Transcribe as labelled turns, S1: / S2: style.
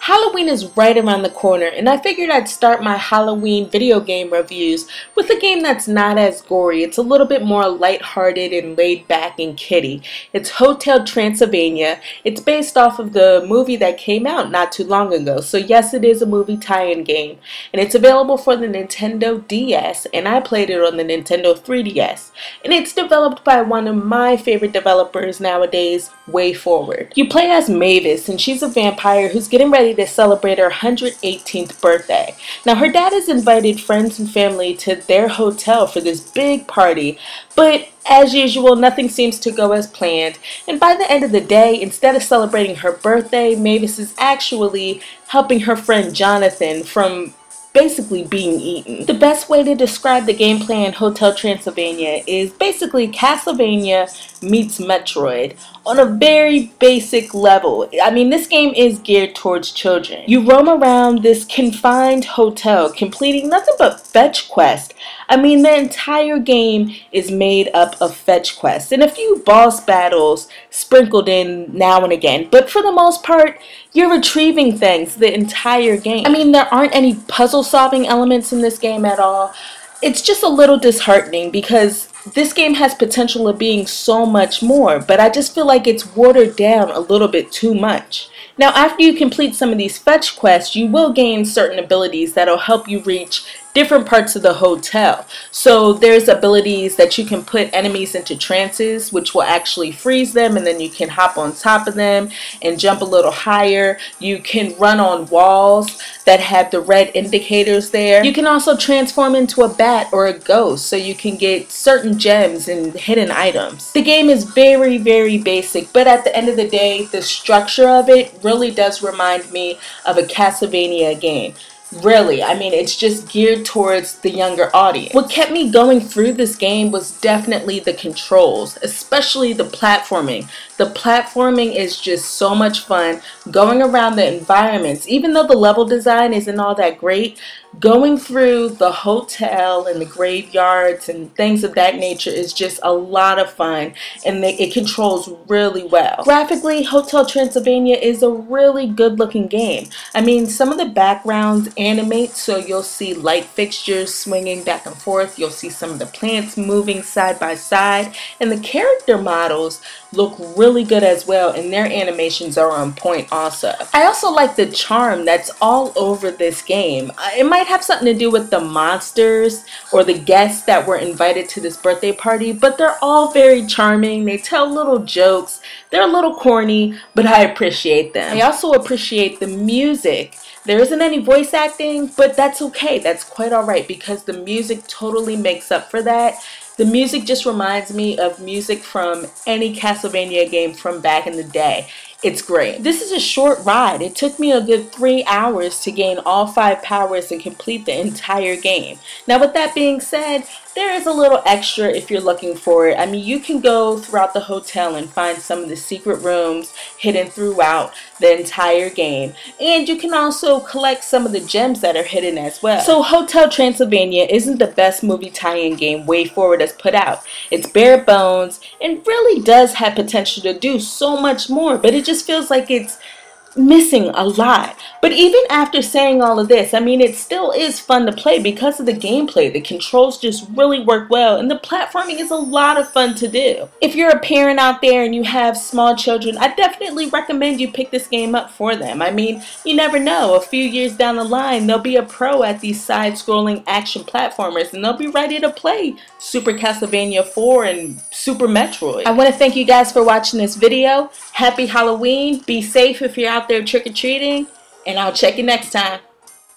S1: Halloween is right around the corner, and I figured I'd start my Halloween video game reviews with a game that's not as gory. It's a little bit more lighthearted and laid back and kiddie. It's Hotel Transylvania. It's based off of the movie that came out not too long ago. So yes, it is a movie tie-in game, and it's available for the Nintendo DS, and I played it on the Nintendo 3DS. And it's developed by one of my favorite developers nowadays, WayForward. You play as Mavis, and she's a vampire who's getting ready to celebrate her 118th birthday. Now, her dad has invited friends and family to their hotel for this big party, but as usual, nothing seems to go as planned, and by the end of the day, instead of celebrating her birthday, Mavis is actually helping her friend Jonathan from basically being eaten. The best way to describe the gameplay in Hotel Transylvania is basically Castlevania meets Metroid on a very basic level. I mean, this game is geared towards children. You roam around this confined hotel completing nothing but fetch quests. I mean, the entire game is made up of fetch quests and a few boss battles sprinkled in now and again, but for the most part, you're retrieving things the entire game. I mean, there aren't any puzzle solving elements in this game at all. It's just a little disheartening because this game has potential of being so much more, but I just feel like it's watered down a little bit too much. Now, after you complete some of these fetch quests, you will gain certain abilities that'll help you reach different parts of the hotel. So there's abilities that you can put enemies into trances, which will actually freeze them, and then you can hop on top of them and jump a little higher. You can run on walls that have the red indicators there. You can also transform into a bat or a ghost, so you can get certain gems and hidden items. The game is very, very basic, but at the end of the day, the structure of it really does remind me of a Castlevania game. Really, I mean, it's just geared towards the younger audience. What kept me going through this game was definitely the controls, especially the platforming. The platforming is just so much fun. Going around the environments, even though the level design isn't all that great, going through the hotel and the graveyards and things of that nature is just a lot of fun, and it controls really well. Graphically, Hotel Transylvania is a really good looking game. I mean, some of the backgrounds animate, so you'll see light fixtures swinging back and forth. You'll see some of the plants moving side by side, and the character models look really good as well, and their animations are on point also. I also like the charm that's all over this game. It might have something to do with the monsters or the guests that were invited to this birthday party, but they're all very charming. They tell little jokes. They're a little corny, but I appreciate them. I also appreciate the music. There isn't any voice acting, but that's okay. That's quite alright because the music totally makes up for that. The music just reminds me of music from any Castlevania game from back in the day. It's great. This is a short ride. It took me a good 3 hours to gain all 5 powers and complete the entire game. Now, with that being said, there is a little extra if you're looking for it. I mean, you can go throughout the hotel and find some of the secret rooms hidden throughout the entire game. And you can also collect some of the gems that are hidden as well. So Hotel Transylvania isn't the best movie tie-in game WayForward has put out. It's bare bones and really does have potential to do so much more, but it just feels like it's missing a lot. But even after saying all of this, I mean, it still is fun to play because of the gameplay. The controls just really work well, and the platforming is a lot of fun to do. If you're a parent out there and you have small children, I definitely recommend you pick this game up for them. I mean, you never know, a few years down the line, they'll be a pro at these side-scrolling action platformers, and they'll be ready to play Super Castlevania 4 and Super Metroid. I want to thank you guys for watching this video. Happy Halloween. Be safe if you're out there trick-or-treating, and I'll check you next time.